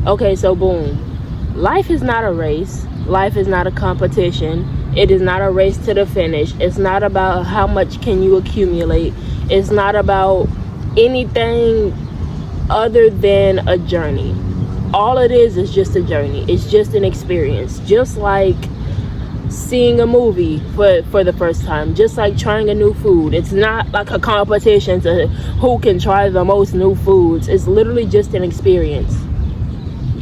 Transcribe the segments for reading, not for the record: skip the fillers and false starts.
Okay, so boom. Life is not a race. Life is not a competition. It is not a race to the finish. It's not about how much can you accumulate. It's not about anything other than a journey. All it is just a journey. It's just an experience. Just like seeing a movie for the first time, just like trying a new food. It's not like a competition to who can try the most new foods. It's literally just an experience.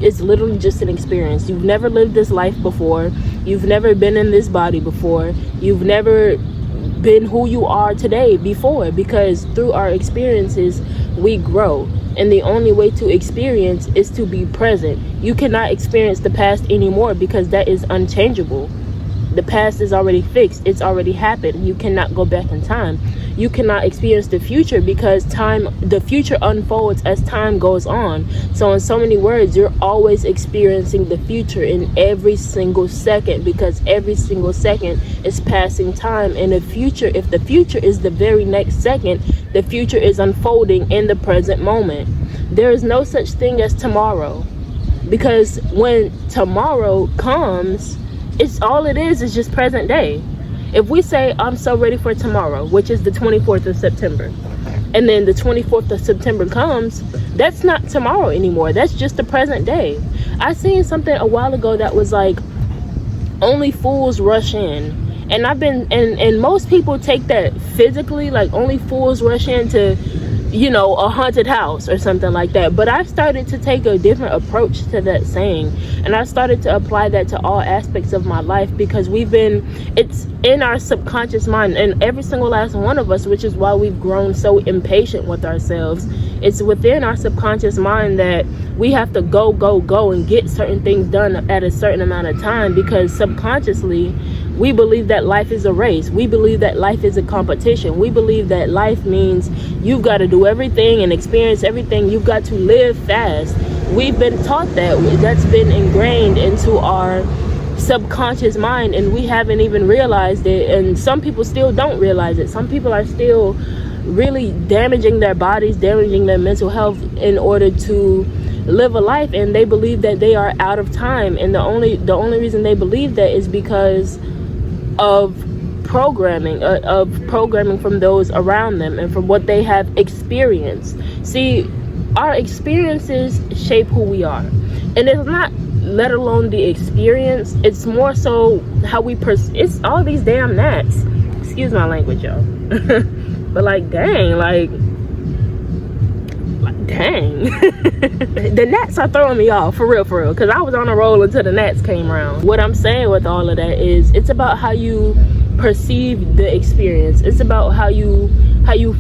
It's literally just an experience. You've never lived this life before. You've never been in this body before. You've never been who you are today before, because through our experiences we grow. And the only way to experience is to be present. You cannot experience the past anymore because that is unchangeable. The past is already fixed. It's already happened. You cannot go back in time. You cannot experience the future because the future unfolds as time goes on. So in so many words, you're always experiencing the future in every single second, because every single second is passing time. And if the future is the very next second, the future is unfolding in the present moment. There is no such thing as tomorrow, because when tomorrow comes, it is just present day. If we say, I'm so ready for tomorrow, which is the 24th of September, and then the 24th of September comes, that's not tomorrow anymore. That's just the present day. I seen something a while ago that was like, only fools rush in. And and most people take that physically, like only fools rush into, a haunted house or something like that. But I've started to take a different approach to that saying, and I started to apply that to all aspects of my life, because it's in our subconscious mind, and every single last one of us, which is why we've grown so impatient with ourselves. It's within our subconscious mind that we have to go and get certain things done at a certain amount of time, because subconsciously we believe that life is a race. We believe that life is a competition. We believe that life means you've got to do everything and experience everything. You've got to live fast. We've been taught that. That's been ingrained into our subconscious mind, and we haven't even realized it. And some people still don't realize it. Some people are still really damaging their bodies, damaging their mental health in order to live a life, and they believe that they are out of time. And the only reason they believe that is because of programming from those around them and from what they have experienced. See, our experiences shape who we are, and it's not let alone the experience, it's more so how we it's all these damn gnats, excuse my language, y'all. But dang the gnats are throwing me off for real, because I was on a roll until the gnats came around. What I'm saying with all of that is, it's about how you perceive the experience. It's about how you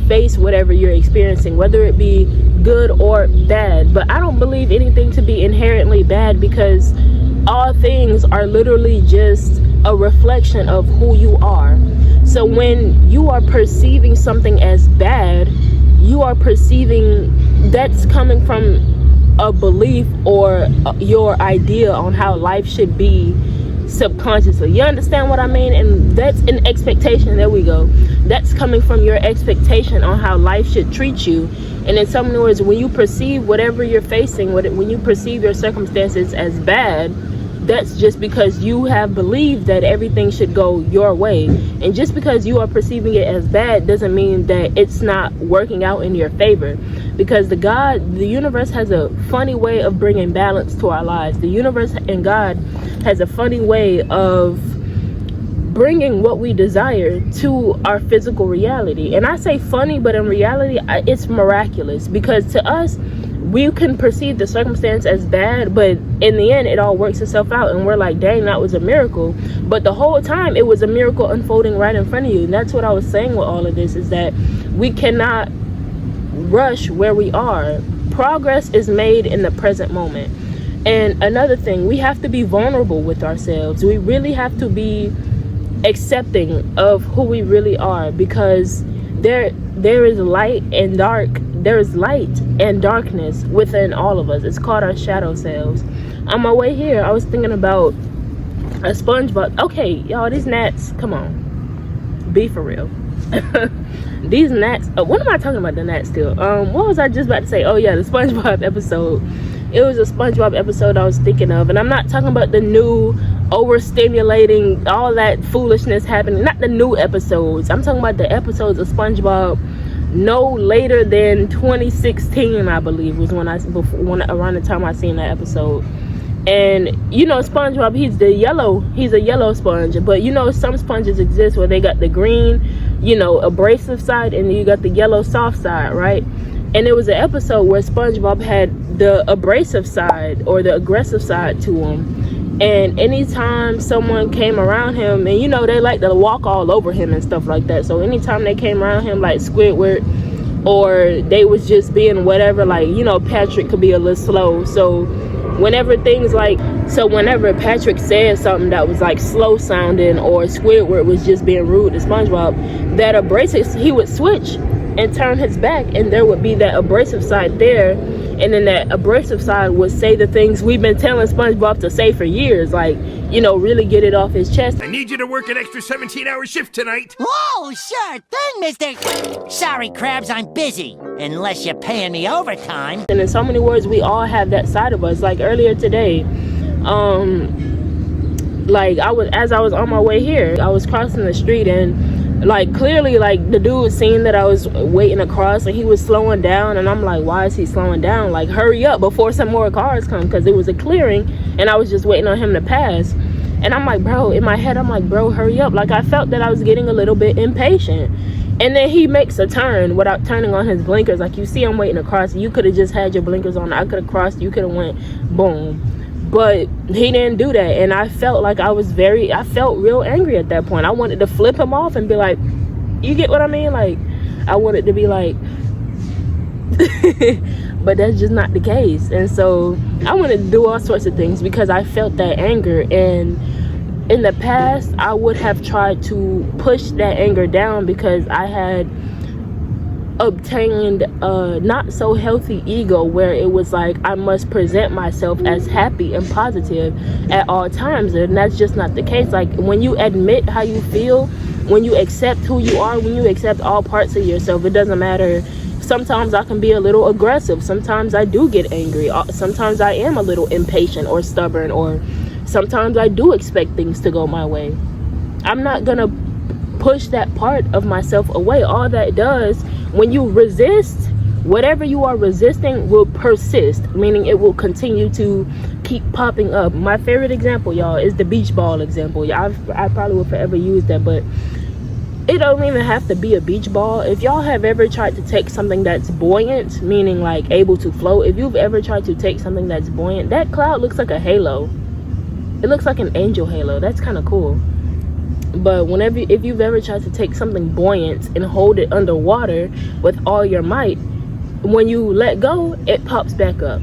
face whatever you're experiencing, whether it be good or bad. But I don't believe anything to be inherently bad, because all things are literally just a reflection of who you are. So when you are perceiving something as bad, you are perceiving that's coming from a belief or your idea on how life should be subconsciously. You understand what I mean? And that's an expectation. There we go. That's coming from your expectation on how life should treat you. And in some words, when you perceive whatever you're facing, when you perceive your circumstances as bad, that's just because you have believed that everything should go your way. And just because you are perceiving it as bad doesn't mean that it's not working out in your favor. Because the universe has a funny way of bringing balance to our lives. The universe and God has a funny way of bringing what we desire to our physical reality. And I say funny, but in reality, it's miraculous. Because to us, we can perceive the circumstance as bad, but in the end, it all works itself out. And we're like, dang, that was a miracle. But the whole time, it was a miracle unfolding right in front of you. And that's what I was saying with all of this, is that we cannot rush where we are. Progress is made in the present moment. And another thing, we have to be vulnerable with ourselves. We really have to be accepting of who we really are, because there is light and dark. There is light and darkness within all of us. It's called our shadow selves. On my way here, I was thinking about a SpongeBob. Okay, y'all, these gnats, come on, be for real. These gnats, what am I talking about, the gnats still? What was I just about to say? Oh yeah, the SpongeBob episode. It was a SpongeBob episode I was thinking of, and I'm not talking about the new overstimulating, all that foolishness happening, not the new episodes. I'm talking about the episodes of SpongeBob no later than 2016, I believe, was when around the time I seen that episode. And you know, SpongeBob, he's a yellow sponge, but you know, some sponges exist where they got the green, you know, abrasive side, and you got the yellow soft side, right? And there was an episode where SpongeBob had the abrasive side or the aggressive side to him, and anytime someone came around him, and you know, they like to walk all over him and stuff like that, so anytime they came around him, like Squidward, or they was just being whatever, like, you know, Patrick could be a little slow, so whenever Patrick said something that was like slow sounding, or Squidward was just being rude to SpongeBob, that abrasive, he would switch and turn his back, and there would be that abrasive side there, and then that abrasive side would say the things we've been telling SpongeBob to say for years, like, you know, really get it off his chest. I need you to work an extra 17-hour shift tonight. Oh, sure thing, mister. Sorry, Krabs, I'm busy. Unless you're paying me overtime. And in so many words, we all have that side of us. Like earlier today, like as I was on my way here, I was crossing the street, and like clearly, like the dude seen that I was waiting across, and he was slowing down, and I'm like, why is he slowing down? Like, hurry up before some more cars come, because it was a clearing and I was just waiting on him to pass. And I'm like, bro, in my head, I'm like, bro, hurry up. Like, I felt that I was getting a little bit impatient. And then he makes a turn without turning on his blinkers. Like, you see I'm waiting to cross. You could have just had your blinkers on. I could have crossed. You could have went boom. But he didn't do that. And I felt like I felt real angry at that point. I wanted to flip him off and be like, you get what I mean? Like, I wanted to be like, but that's just not the case. And so I wanted to do all sorts of things because I felt that anger. And in the past, I would have tried to push that anger down because I had obtained a not so healthy ego where it was like I must present myself as happy and positive at all times, and that's just not the case. Like, when you admit how you feel, when you accept who you are, when you accept all parts of yourself, it doesn't matter. Sometimes I can be a little aggressive, sometimes I do get angry, sometimes I am a little impatient or stubborn, or sometimes I do expect things to go my way. I'm not gonna push that part of myself away. All that does, when you resist, whatever you are resisting will persist, meaning it will continue to keep popping up. My favorite example, y'all, is the beach ball example. I probably will forever use that, but it don't even have to be a beach ball. If y'all have ever tried to take something that's buoyant, meaning like able to float, if you've ever tried to take something that's buoyant, that cloud looks like a halo. It looks like an angel halo. That's kind of cool. But if you've ever tried to take something buoyant and hold it underwater with all your might, when you let go, it pops back up.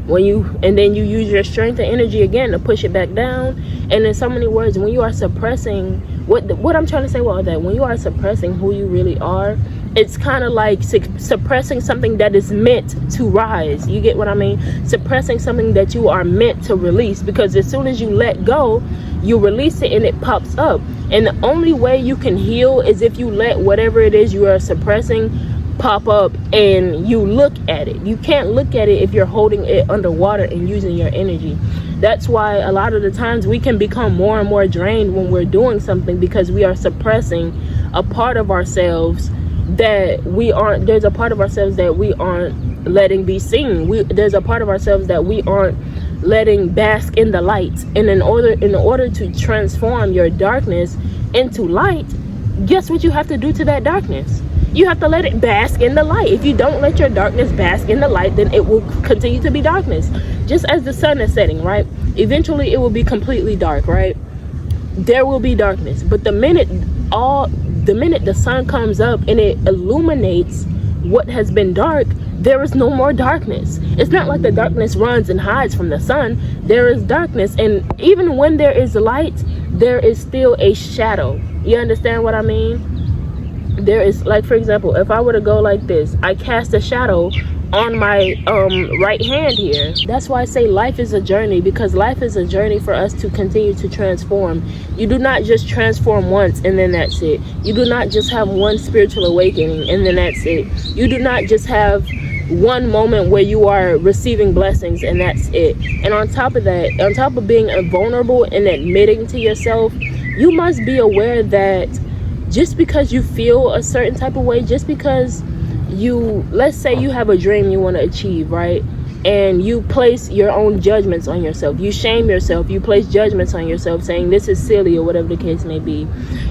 And then you use your strength and energy again to push it back down. And in so many words, when you are suppressing what I'm trying to say with all that, when you are suppressing who you really are, it's kind of like suppressing something that is meant to rise. You get what I mean? Suppressing something that you are meant to release, because as soon as you let go, you release it and it pops up. And the only way you can heal is if you let whatever it is you are suppressing pop up and you look at it. You can't look at it if you're holding it underwater and using your energy. That's why a lot of the times we can become more and more drained when we're doing something, because we are suppressing a part of ourselves that there's a part of ourselves that we aren't letting be seen. There's a part of ourselves that we aren't letting bask in the light. And in order to transform your darkness into light, guess what you have to do to that darkness? You have to let it bask in the light. If you don't let your darkness bask in the light, then it will continue to be darkness. Just as the sun is setting, right? Eventually it will be completely dark, right? There will be darkness. But the minute the sun comes up and it illuminates what has been dark, there is no more darkness. It's not like the darkness runs and hides from the sun. There is darkness, and even when there is light, there is still a shadow. You understand what I mean? There is, like, for example, if I were to go like this, I cast a shadow on my right hand here. That's why I say life is a journey, because life is a journey for us to continue to transform. You do not just transform once and then that's it. You do not just have one spiritual awakening and then that's it. You do not just have one moment where you are receiving blessings, and that's it. And on top of that, on top of being vulnerable and admitting to yourself, you must be aware that just because you feel a certain type of way, just because let's say you have a dream you want to achieve, right? And you place your own judgments on yourself, you shame yourself, you place judgments on yourself saying this is silly or whatever the case may be.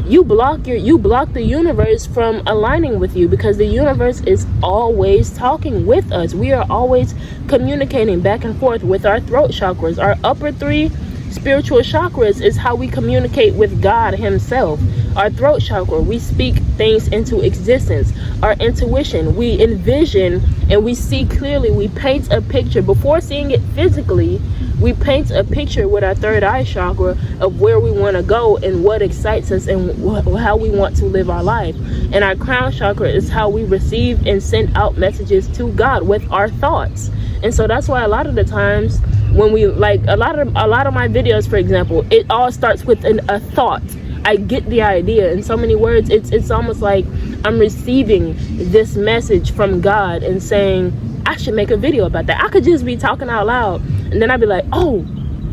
You block the universe from aligning with you, because the universe is always talking with us. We are always communicating back and forth with our throat chakras. Our upper 3 spiritual chakras is how we communicate with God himself. Our throat chakra, we speak things into existence. Our intuition, we envision and we see clearly. We paint a picture before seeing it physically. We paint a picture with our third eye chakra of where we want to go and what excites us and how we want to live our life. And our crown chakra is how we receive and send out messages to God with our thoughts. And so that's why a lot of the times when we, like a lot of my videos, for example, it all starts with a thought. I get the idea. In so many words, it's almost like I'm receiving this message from God and saying, I should make a video about that. I could just be talking out loud, and then I'd be like, oh,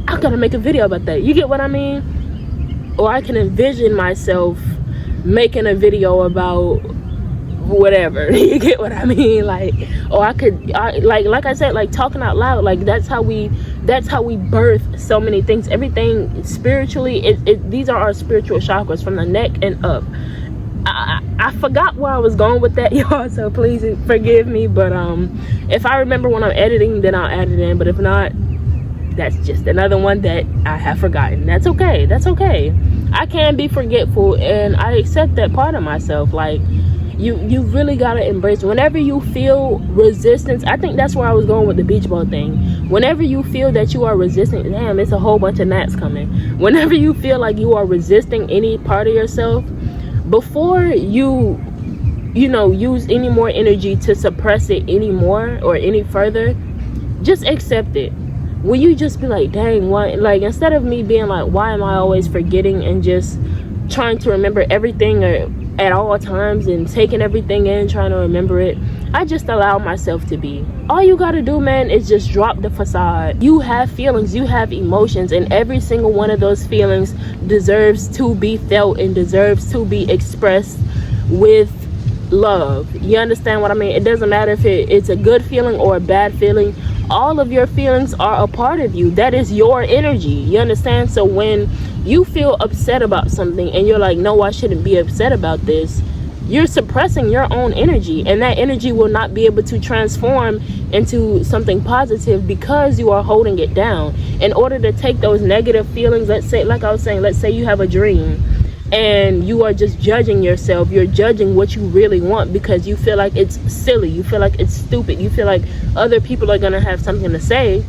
I gotta make a video about that. You get what I mean? Or I can envision myself making a video about whatever. You get what I mean? Like, or like I said, like talking out loud, like that's how we birth so many things. Everything spiritually, these are our spiritual chakras from the neck and up. I forgot where I was going with that, y'all, so please forgive me. But if I remember when I'm editing, then I'll add it in. But if not, that's just another one that I have forgotten. That's okay. I can be forgetful, and I accept that part of myself. Like, you really gotta embrace whenever you feel resistance. I think that's where I was going with the beach ball thing. Whenever you feel that you are resisting, damn, it's a whole bunch of gnats coming. Whenever you feel like you are resisting any part of yourself, before you use any more energy to suppress it anymore or any further, just accept it. Will you just be like, dang, why? Like, instead of me being like, why am I always forgetting and just trying to remember everything at all times and taking everything in, trying to remember it, I just allow myself to be. All you gotta do, man, is just drop the facade. You have feelings, you have emotions, and every single one of those feelings deserves to be felt and deserves to be expressed with love. You understand what I mean? It doesn't matter if it's a good feeling or a bad feeling. All of your feelings are a part of you. That is your energy. You understand? So when you feel upset about something and you're like, no, I shouldn't be upset about this, you're suppressing your own energy, and that energy will not be able to transform into something positive because you are holding it down. In order to take those negative feelings, let's say, like I was saying, let's say you have a dream and you are just judging yourself. You're judging what you really want because you feel like it's silly, you feel like it's stupid, you feel like other people are gonna have something to say.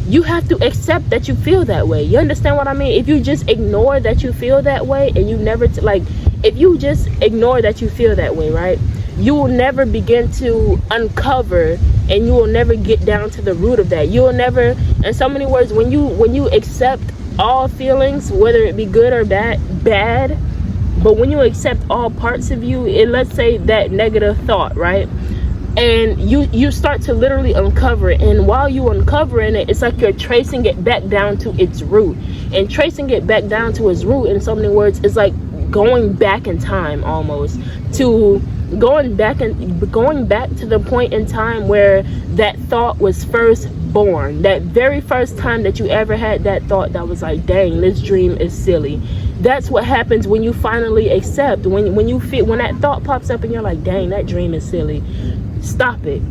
You have to accept that you feel that way. You understand what I mean? If you just ignore that you feel that way, and you never if you just ignore that you feel that way, right, you will never begin to uncover, and you will never get down to the root of that. You will never, in so many words, when you accept all feelings, whether it be good or bad, but when you accept all parts of you, let's say that negative thought, right, and you start to literally uncover it, and while you uncovering it, it's like you're tracing it back down to its root. And tracing it back down to its root, in so many words, is like going back in time, almost to going back to the point in time where that thought was first born, that very first time that you ever had that thought that was like, dang, this dream is silly. That's what happens when you finally accept, when you feel, when that thought pops up and you're like, dang, that dream is silly. Stop it.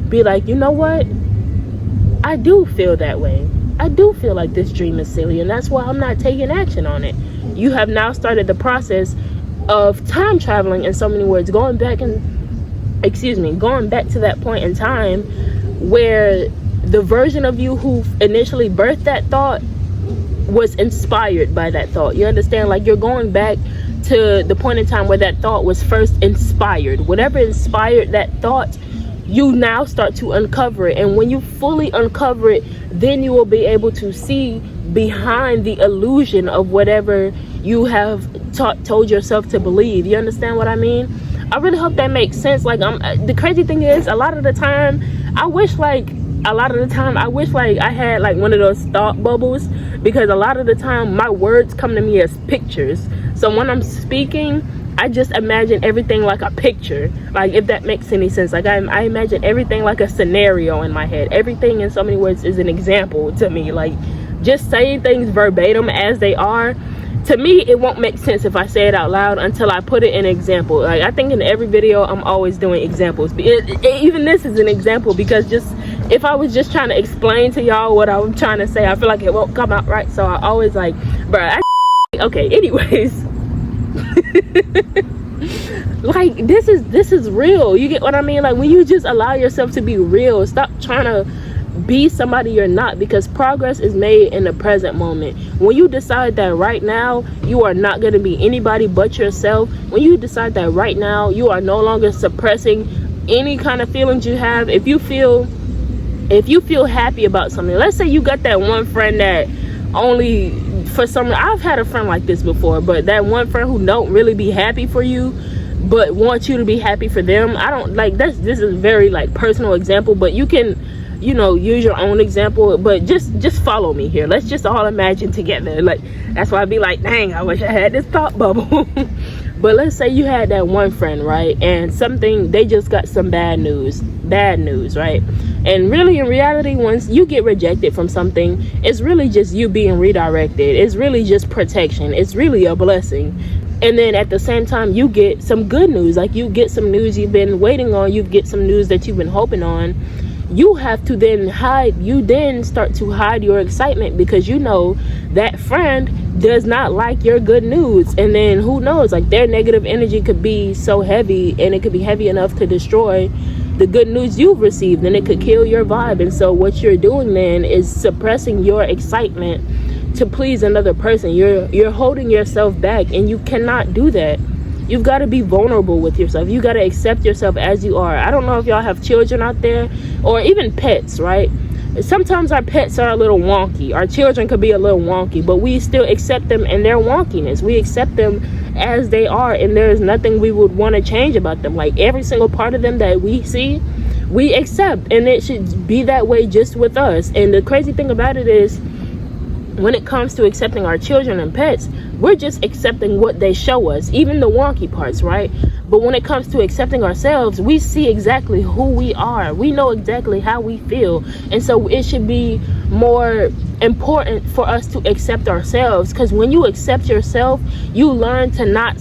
Be like, you know what, I do feel that way. I do feel like this dream is silly, and that's why I'm not taking action on it. You have now started the process of time traveling, in so many words, going back to that point in time where the version of you who initially birthed that thought was inspired by that thought. You understand? Like, you're going back to the point in time where that thought was first inspired. Whatever inspired that thought, you now start to uncover it. And when you fully uncover it, then you will be able to see behind the illusion of whatever you have told yourself to believe. You understand what I mean? I really hope that makes sense. Like, the crazy thing is, a lot of the time I wish like I had like one of those thought bubbles, because a lot of the time my words come to me as pictures. So when I'm speaking, I just imagine everything like a picture, like, if that makes any sense. Like, I imagine everything like a scenario in my head. Everything in so many words is an example to me. Like, just saying things verbatim as they are, to me, it won't make sense if I say it out loud until I put it in an example. Like, I think in every video I'm always doing examples. Even this is an example, because just if I was just trying to explain to y'all what I'm trying to say, I feel like it won't come out right. So I always like, bruh, okay, anyways. Like, this is real. You get what I mean? Like, when you just allow yourself to be real, stop trying to be somebody you're not, because progress is made in the present moment. When you decide that right now you are not going to be anybody but yourself, when you decide that right now you are no longer suppressing any kind of feelings you have, if you feel happy about something, let's say you got that one friend that only for some, I've had a friend like this before, but that one friend who don't really be happy for you but wants you to be happy for them. I don't like this is a very like personal example, but you can, you know, use your own example, but just follow me here. Let's just all imagine together. Like, that's why I'd be like, dang, I wish I had this thought bubble. But let's say you had that one friend, right, and they just got some bad news, right? And really, in reality, once you get rejected from something, it's really just you being redirected. It's really just protection. It's really a blessing. And then at the same time, you get some good news. Like, you get some news you've been waiting on. You get some news that you've been hoping on. You have to then start to hide your excitement, because you know that friend does not like your good news. And then who knows, like, their negative energy could be so heavy, and it could be heavy enough to destroy the good news you've received, and it could kill your vibe. And so what you're doing then is suppressing your excitement to please another person. You're holding yourself back, and you cannot do that. You've got to be vulnerable with yourself. You got to accept yourself as you are. I don't know if y'all have children out there, or even pets, right? Sometimes our pets are a little wonky. Our children could be a little wonky, but we still accept them in their wonkiness. We accept them as they are, and there's nothing we would want to change about them. Like, every single part of them that we see, we accept, and it should be that way just with us. And the crazy thing about it is, when it comes to accepting our children and pets, we're just accepting what they show us, even the wonky parts, right? But when it comes to accepting ourselves, we see exactly who we are. We know exactly how we feel. And so it should be more important for us to accept ourselves, because when you accept yourself, you learn to not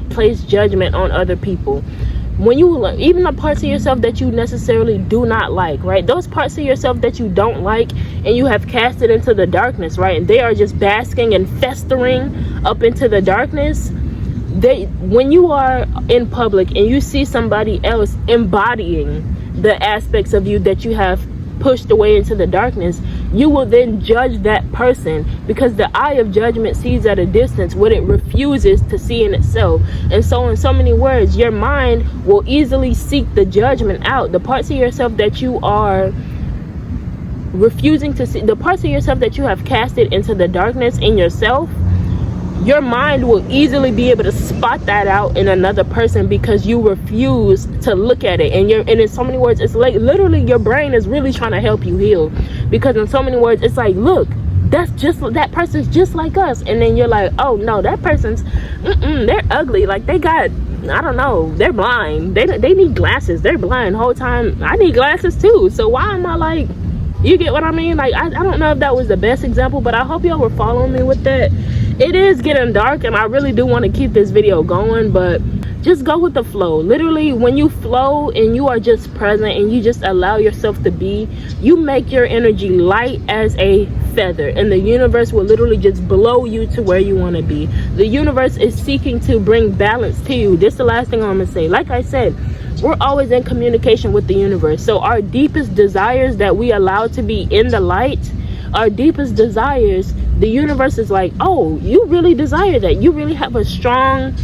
place judgment on other people. When you, even the parts of yourself that you necessarily do not like, right? Those parts of yourself that you don't like and you have cast it into the darkness, right? And they are just basking and festering up into the darkness. When you are in public and you see somebody else embodying the aspects of you that you have pushed away into the darkness, you will then judge that person, because the eye of judgment sees at a distance what it refuses to see in itself. And so, in so many words, your mind will easily seek the judgment out. The parts of yourself that you are refusing to see, the parts of yourself that you have casted into the darkness in yourself, your mind will easily be able to spot that out in another person, because you refuse to look at it. And in so many words, it's like literally your brain is really trying to help you heal, because in so many words, it's like, look, that person's just like us. And then you're like, oh no, that person's they're ugly, like they got, I don't know, they're blind, they need glasses, they're blind the whole time. I need glasses too, so why am I like, you get what I mean? Like, I don't know if that was the best example, but I hope y'all were following me with that. It is getting dark, and I really do want to keep this video going, but just go with the flow. Literally, when you flow and you are just present and you just allow yourself to be, you make your energy light as a feather, and the universe will literally just blow you to where you want to be. The universe is seeking to bring balance to you. This is the last thing I'm gonna say. Like I said, we're always in communication with the universe. So our deepest desires that we allow to be in the light, our deepest desires, the universe is like, oh, you really desire that. You really have a strong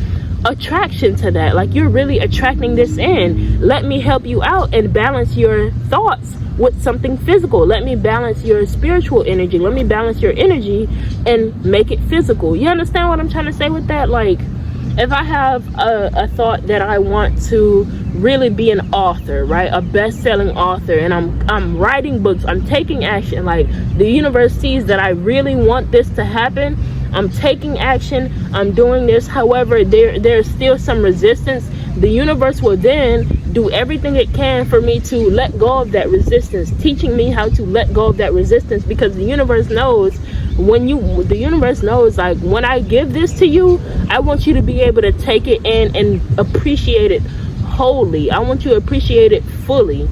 attraction to that. Like, you're really attracting this in. Let me help you out and balance your thoughts with something physical. Let me balance your spiritual energy. Let me balance your energy and make it physical. You understand what I'm trying to say with that? Like, If I have a thought that I want to really be an author, right, a best-selling author, and I'm writing books, I'm taking action, like the universe sees that I really want this to happen, I'm taking action, I'm doing this. However, there's still some resistance. The universe will then do everything it can for me to let go of that resistance, teaching me how to let go of that resistance, because the universe knows like, when I give this to you, I want you to be able to take it in and appreciate it wholly. I want you to appreciate it fully.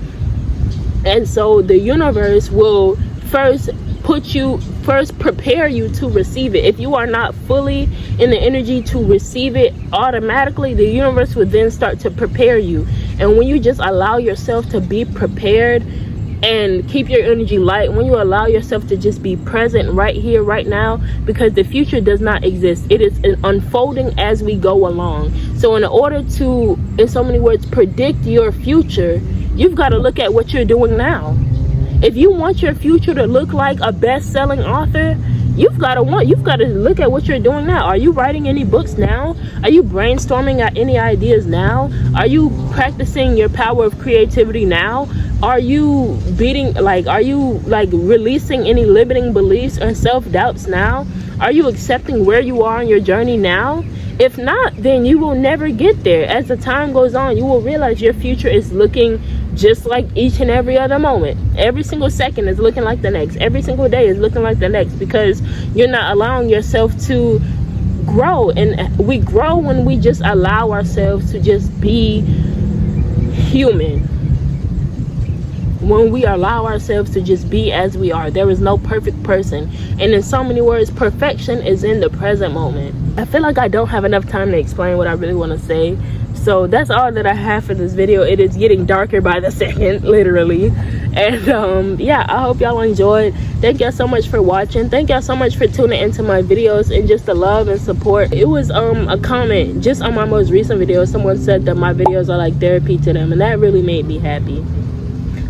And so the universe will first prepare you to receive it. If you are not fully in the energy to receive it automatically, the universe will then start to prepare you. And when you just allow yourself to be prepared and keep your energy light, when you allow yourself to just be present right here, right now, because the future does not exist. It is unfolding as we go along. So in order to, in so many words, predict your future, you've got to look at what you're doing now. If you want your future to look like a best-selling author, you've got to look at what you're doing now. Are you writing any books now? Are you brainstorming any ideas now? Are you practicing your power of creativity now? Are you releasing any limiting beliefs or self-doubts now? Are you accepting where you are on your journey now? If not, then you will never get there. As the time goes on, you will realize your future is looking just like each and every other moment. Every single second is looking like the next. Every single day is looking like the next, because you're not allowing yourself to grow. And we grow when we just allow ourselves to just be human. When we allow ourselves to just be as we are. There is no perfect person. And in so many words, perfection is in the present moment. I feel like I don't have enough time to explain what I really want to say. So that's all that I have for this video. It is getting darker by the second, literally. And yeah, I hope y'all enjoyed. Thank y'all so much for watching. Thank y'all so much for tuning into my videos and just the love and support. It was a comment just on my most recent video. Someone said that my videos are like therapy to them, and that really made me happy.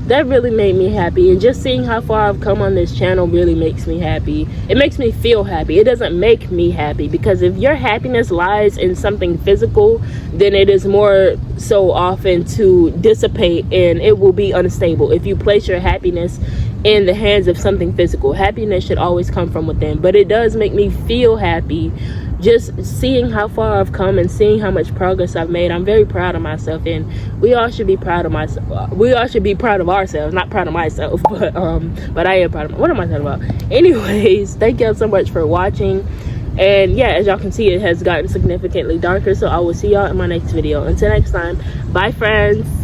That really made me happy. And just seeing how far I've come on this channel really makes me happy. It makes me feel happy. It doesn't make me happy, because if your happiness lies in something physical, then it is more so often to dissipate, and it will be unstable. If you place your happiness in the hands of something physical, happiness should always come from within. But it does make me feel happy just seeing how far I've come and seeing how much progress I've made. I'm very proud of myself, and we all should be proud of myself. We all should be proud of ourselves. Not proud of myself, but I am proud of what am I talking about? Anyways, thank y'all so much for watching. And yeah, as y'all can see, it has gotten significantly darker. So I will see y'all in my next video. Until next time, bye friends.